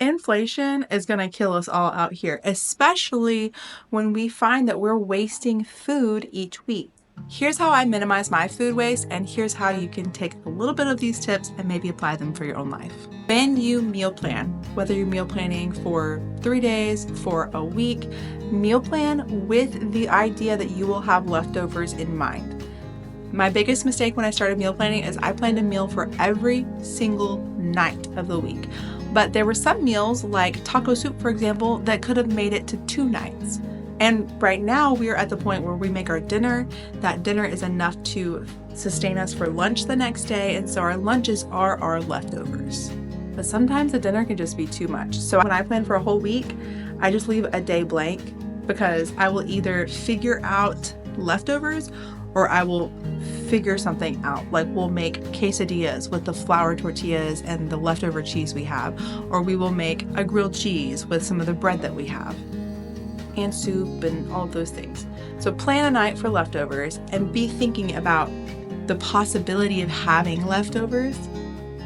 Inflation is going to kill us all out here, especially when we find that we're wasting food each week. Here's how I minimize my food waste, and here's how you can take a little bit of these tips and maybe apply them for your own life. When you meal plan, whether you're meal planning for 3 days, for a week, meal plan with the idea that you will have leftovers in mind. My biggest mistake when I started meal planning is I planned a meal for every single night of the week. But there were some meals, like taco soup, for example, that could have made it to 2 nights. And right now we are at the point where we make our dinner. That dinner is enough to sustain us for lunch the next day. And so our lunches are our leftovers. But sometimes the dinner can just be too much. So when I plan for a whole week, I just leave a day blank because I will either figure out leftovers or I will figure something out. Like we'll make quesadillas with the flour tortillas and the leftover cheese we have, or we will make a grilled cheese with some of the bread that we have, and soup and all those things. So plan a night for leftovers and be thinking about the possibility of having leftovers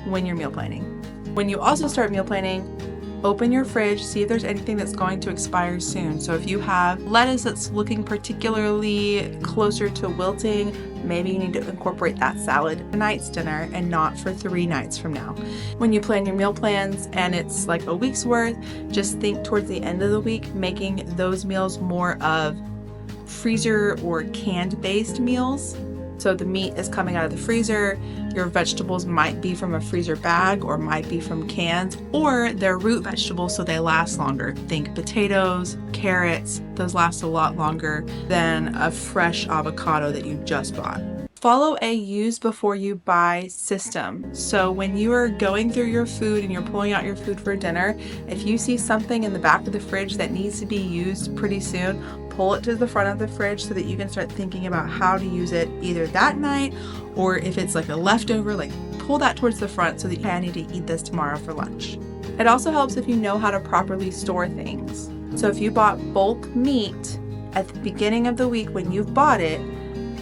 when you're meal planning. When you also start meal planning, open your fridge, see if there's anything that's going to expire soon. So if you have lettuce that's looking particularly closer to wilting, maybe you need to incorporate that salad tonight's dinner and not for 3 nights from now. When you plan your meal plans and it's like a week's worth, just think towards the end of the week, making those meals more of freezer or canned based meals. So the meat is coming out of the freezer, your vegetables might be from a freezer bag or might be from cans, or they're root vegetables so they last longer. Think potatoes, carrots, those last a lot longer than a fresh avocado that you just bought. Follow a use before you buy system. So when you are going through your food and you're pulling out your food for dinner, if you see something in the back of the fridge that needs to be used pretty soon, pull it to the front of the fridge so that you can start thinking about how to use it either that night, or if it's like a leftover, like pull that towards the front so that you need to eat this tomorrow for lunch. It also helps if you know how to properly store things. So if you bought bulk meat at the beginning of the week when you've bought it,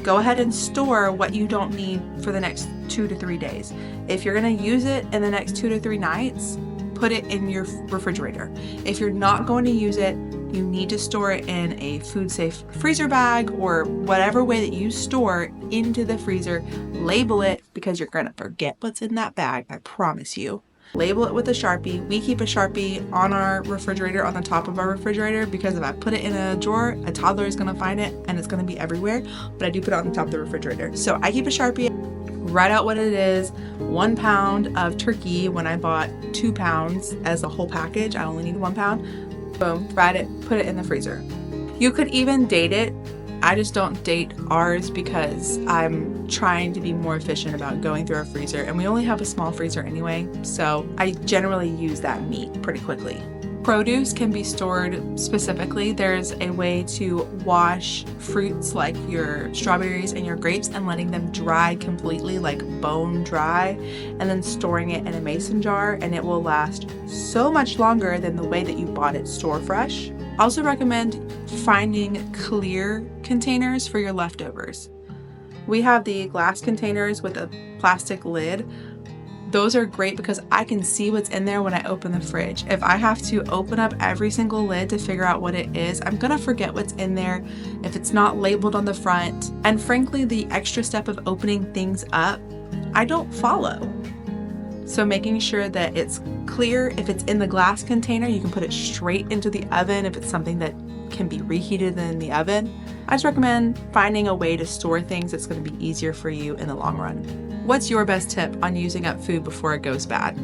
go ahead and store what you don't need for the next 2 to 3 days. If you're going to use it in the next 2 to 3 nights, put it in your refrigerator. If you're not going to use it, you need to store it in a food safe freezer bag or whatever way that you store into the freezer. Label it because you're going to forget what's in that bag, I promise you. Label it with a Sharpie. We keep a Sharpie on our refrigerator, on the top of our refrigerator, because if I put it in a drawer, a toddler is going to find it and it's going to be everywhere. But I do put it on the top of the refrigerator. So I keep a Sharpie, write out what it is. 1 pound of turkey when I bought 2 pounds as a whole package. I only need 1 pound. Boom, write it, put it in the freezer. You could even date it. I just don't date ours because I'm trying to be more efficient about going through our freezer, and we only have a small freezer anyway, so I generally use that meat pretty quickly. Produce can be stored specifically. There's a way to wash fruits like your strawberries and your grapes and letting them dry completely, like bone dry, and then storing it in a mason jar, and it will last so much longer than the way that you bought it store fresh. I also recommend finding clear containers for your leftovers. We have the glass containers with a plastic lid. Those are great because I can see what's in there when I open the fridge. If I have to open up every single lid to figure out what it is, I'm gonna forget what's in there if it's not labeled on the front. And frankly, the extra step of opening things up, I don't follow. So making sure that it's clear. If it's in the glass container, you can put it straight into the oven if it's something that can be reheated in the oven. I just recommend finding a way to store things that's going to be easier for you in the long run. What's your best tip on using up food before it goes bad?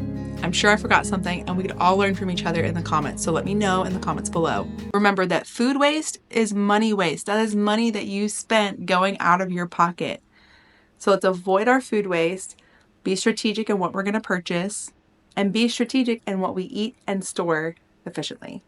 I'm sure I forgot something, and we could all learn from each other in the comments, so let me know in the comments below. Remember that food waste is money waste. That is money that you spent going out of your pocket. So let's avoid our food waste, be strategic in what we're going to purchase, and be strategic in what we eat and store efficiently.